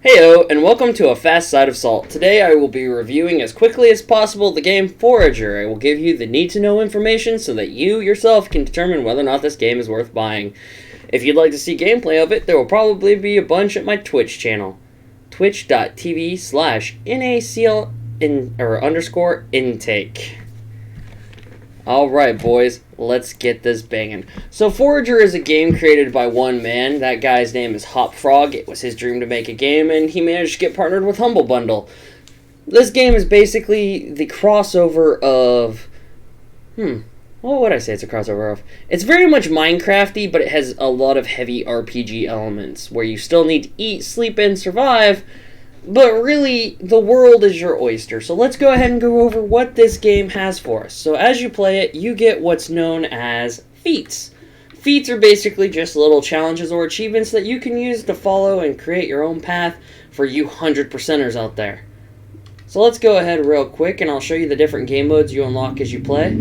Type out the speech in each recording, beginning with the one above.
Heyo, and welcome to A Fast Side of Salt. Today I will be reviewing as quickly as possible the game Forager. I will give you the need-to-know information so that you yourself can determine whether or not this game is worth buying. If you'd like to see gameplay of it, there will probably be a bunch at my Twitch channel. twitch.tv/NACL_intake. Alright, boys, let's get this banging. So, Forager is a game created by one man. That guy's name is Hop Frog. It was his dream to make a game, and he managed to get partnered with Humble Bundle. This game is basically the crossover of... what would I say it's a crossover of? It's very much Minecrafty, but it has a lot of heavy RPG elements, where you still need to eat, sleep, and survive. But really, the world is your oyster. So let's go ahead and go over what this game has for us. So as you play it, you get what's known as feats. Feats are basically just little challenges or achievements that you can use to follow and create your own path for you 100%ers out there. So let's go ahead real quick and I'll show you the different game modes you unlock as you play.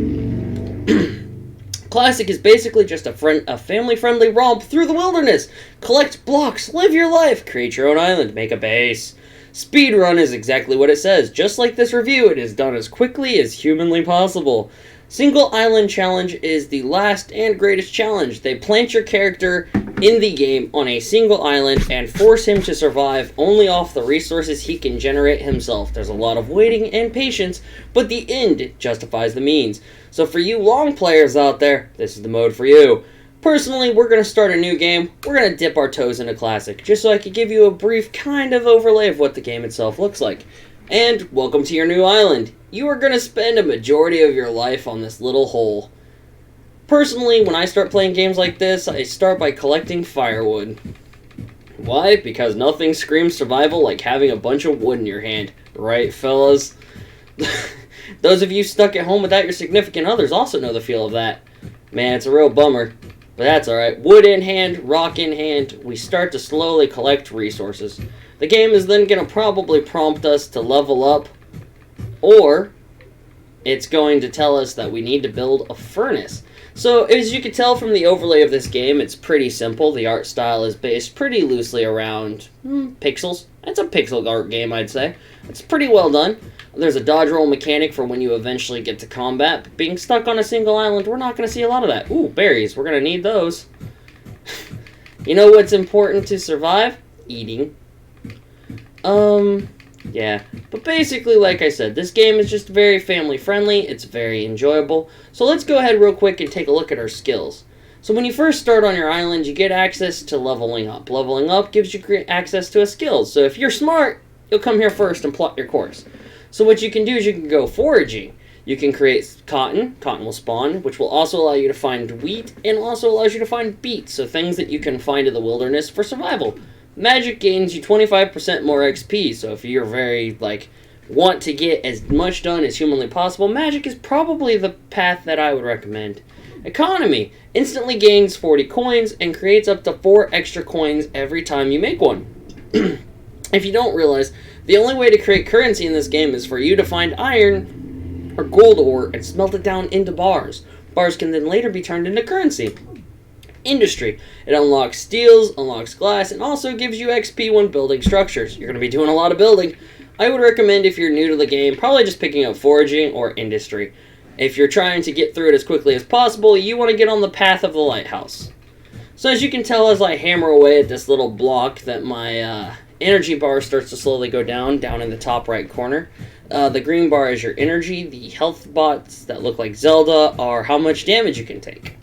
Classic is basically just a family-friendly romp through the wilderness. Collect blocks, live your life, create your own island, make a base. Speedrun is exactly what it says. Just like this review, it is done as quickly as humanly possible. Single Island Challenge is the last and greatest challenge. They plant your character in the game on a single island and force him to survive only off the resources he can generate himself. There's a lot of waiting and patience, but the end justifies the means. So for you long players out there, this is the mode for you. Personally, we're going to start a new game. We're going to dip our toes into Classic, just so I could give you a brief kind of overlay of what the game itself looks like. And welcome to your new island. You are going to spend a majority of your life on this little hole. Personally, when I start playing games like this, I start by collecting firewood. Why? Because nothing screams survival like having a bunch of wood in your hand. Right, fellas? Those of you stuck at home without your significant others also know the feel of that. Man, it's a real bummer. But that's alright. Wood in hand, rock in hand, we start to slowly collect resources. The game is then going to probably prompt us to level up, or it's going to tell us that we need to build a furnace. So, as you can tell from the overlay of this game, it's pretty simple. The art style is based pretty loosely around pixels. It's a pixel art game, I'd say. It's pretty well done. There's a dodge roll mechanic for when you eventually get to combat. But being stuck on a single island, we're not going to see a lot of that. Ooh, berries. We're going to need those. You know what's important to survive? Eating. Yeah. But basically, like I said, this game is just very family-friendly. It's very enjoyable. So let's go ahead real quick and take a look at our skills. So when you first start on your island, you get access to leveling up. Leveling up gives you access to a skill. So if you're smart, you'll come here first and plot your course. So what you can do is you can go foraging. You can create cotton. Cotton will spawn, which will also allow you to find wheat and also allows you to find beets. So things that you can find in the wilderness for survival. Magic gains you 25% more XP. So if you're very, want to get as much done as humanly possible, magic is probably the path that I would recommend. Economy instantly gains 40 coins and creates up to 4 extra coins every time you make one. If you don't realize, the only way to create currency in this game is for you to find iron or gold ore and smelt it down into bars. Bars can then later be turned into currency. Industry. It unlocks steels, unlocks glass, and also gives you XP when building structures. You're going to be doing a lot of building. I would recommend, if you're new to the game, probably just picking up foraging or industry. If you're trying to get through it as quickly as possible, you want to get on the path of the lighthouse. So as you can tell, as I hammer away at this little block, that my energy bar starts to slowly go down in the top right corner. The green bar is your energy. The health bots that look like Zelda are how much damage you can take.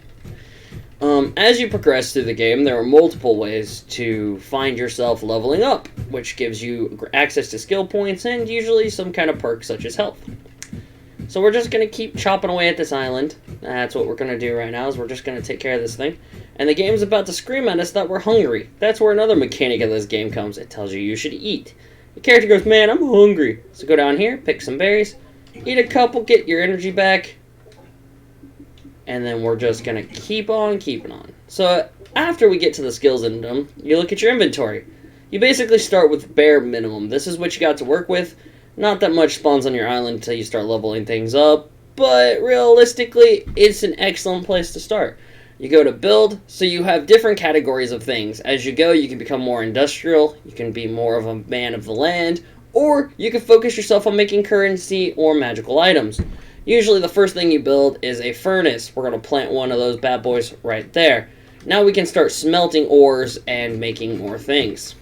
As you progress through the game, there are multiple ways to find yourself leveling up, which gives you access to skill points and usually some kind of perk such as health. So we're just going to keep chopping away at this island. That's what we're going to do right now, is we're just going to take care of this thing. And the game's about to scream at us that we're hungry. That's where another mechanic of this game comes. It tells you should eat. The character goes, man, I'm hungry. So go down here, pick some berries, eat a couple, get your energy back. And then we're just going to keep on keeping on. So after we get to the skills in them, you look at your inventory. You basically start with bare minimum. This is what you got to work with. Not that much spawns on your island until you start leveling things up. But realistically, it's an excellent place to start. You go to build, so you have different categories of things. As you go, you can become more industrial, you can be more of a man of the land, or you can focus yourself on making currency or magical items. Usually the first thing you build is a furnace. We're going to plant one of those bad boys right there. Now we can start smelting ores and making more things.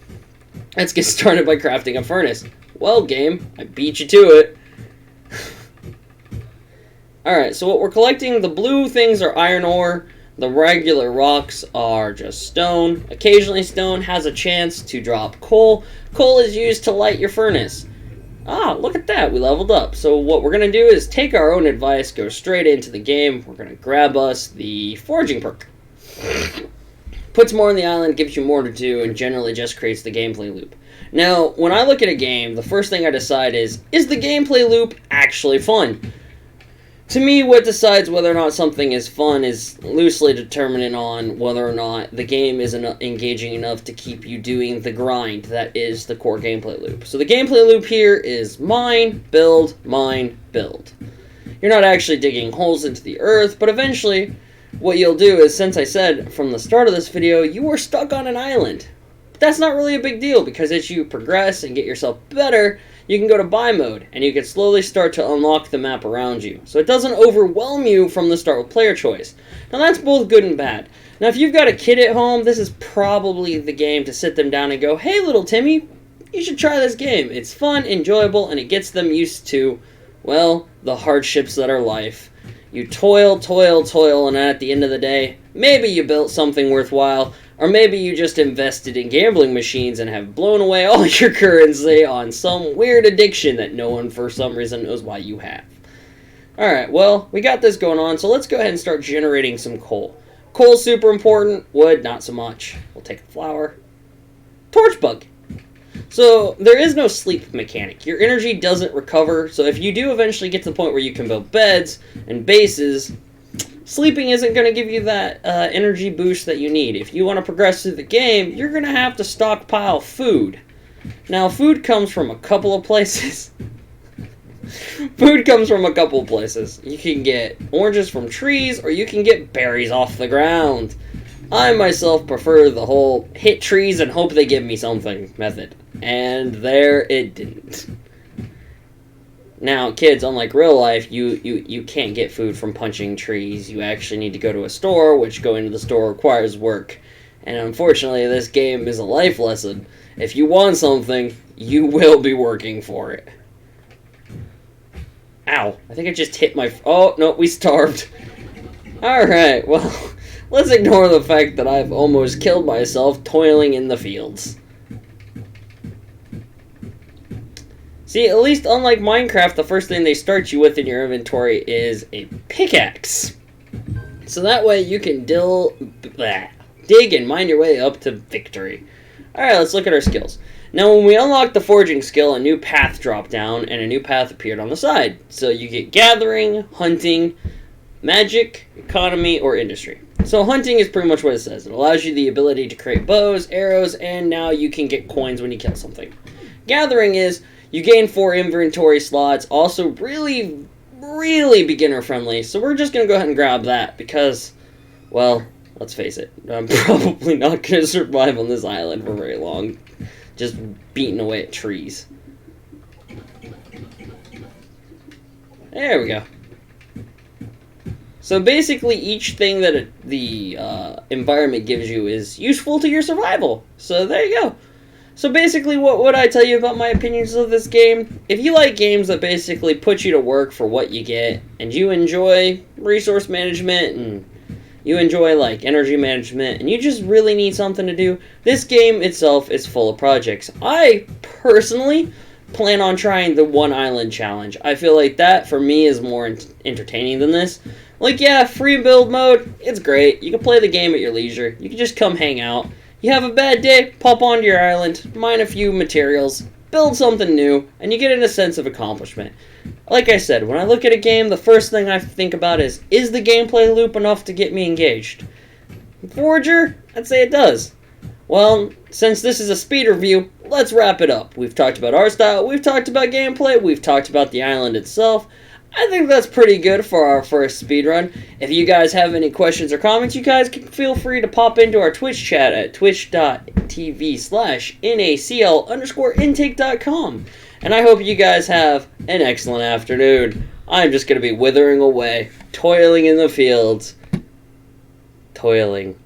Let's get started by crafting a furnace. Well, game, I beat you to it. Alright, so what we're collecting, the blue things are iron ore. The regular rocks are just stone. Occasionally stone has a chance to drop coal. Coal is used to light your furnace. Ah, look at that, we leveled up. So what we're going to do is take our own advice, go straight into the game. We're going to grab us the foraging perk. Puts more on the island, gives you more to do, and generally just creates the gameplay loop. Now, when I look at a game, the first thing I decide is the gameplay loop actually fun? To me, what decides whether or not something is fun is loosely determinant on whether or not the game is engaging enough to keep you doing the grind that is the core gameplay loop. So the gameplay loop here is mine, build, mine, build. You're not actually digging holes into the earth, but eventually what you'll do is, since I said from the start of this video, you are stuck on an island. But that's not really a big deal, because as you progress and get yourself better, you can go to buy mode, and you can slowly start to unlock the map around you. So it doesn't overwhelm you from the start with player choice. Now that's both good and bad. Now if you've got a kid at home, this is probably the game to sit them down and go, hey little Timmy, you should try this game. It's fun, enjoyable, and it gets them used to, well, the hardships that are life. You toil, toil, toil, and at the end of the day, maybe you built something worthwhile, or maybe you just invested in gambling machines and have blown away all your currency on some weird addiction that no one for some reason knows why you have. Alright, well, we got this going on, so let's go ahead and start generating some coal. Coal's super important, wood not so much. We'll take a flower. Torch bug. So, there is no sleep mechanic. Your energy doesn't recover, so if you do eventually get to the point where you can build beds and bases, sleeping isn't going to give you that energy boost that you need. If you want to progress through the game, you're going to have to stockpile food. Now, food comes from a couple of places. Food comes from a couple of places. You can get oranges from trees, or you can get berries off the ground. I myself prefer the whole hit trees and hope they give me something method. And there it didn't. Now, kids, unlike real life, you can't get food from punching trees. You actually need to go to a store, which going to the store requires work. And unfortunately, this game is a life lesson. If you want something, you will be working for it. Ow. I think I just hit my... Oh, no, we starved. Alright, well, let's ignore the fact that I've almost killed myself toiling in the fields. See, at least unlike Minecraft, the first thing they start you with in your inventory is a pickaxe. So that way you can dig and mine your way up to victory. Alright, let's look at our skills. Now, when we unlock the foraging skill, a new path dropped down, and a new path appeared on the side. So you get gathering, hunting, magic, economy, or industry. So hunting is pretty much what it says. It allows you the ability to create bows, arrows, and now you can get coins when you kill something. Gathering is... you gain 4 inventory slots, also really, really beginner friendly, so we're just going to go ahead and grab that because, well, let's face it, I'm probably not going to survive on this island for very long, just beating away at trees. There we go. So basically each thing that the environment gives you is useful to your survival, so there you go. So basically, what would I tell you about my opinions of this game? If you like games that basically put you to work for what you get, and you enjoy resource management, and you enjoy like energy management, and you just really need something to do, this game itself is full of projects. I personally plan on trying the One Island Challenge. I feel like that, for me, is more entertaining than this. Like, yeah, free build mode, it's great. You can play the game at your leisure. You can just come hang out. You have a bad day, pop onto your island, mine a few materials, build something new, and you get in a sense of accomplishment. Like I said, when I look at a game, the first thing I think about is the gameplay loop enough to get me engaged? Forager? I'd say it does. Well, since this is a speed review, let's wrap it up. We've talked about art style, we've talked about gameplay, we've talked about the island itself. I think that's pretty good for our first speed run. If you guys have any questions or comments, you guys can feel free to pop into our Twitch chat at twitch.tv/nacl_intake.com. And I hope you guys have an excellent afternoon. I'm just going to be withering away, toiling in the fields. Toiling.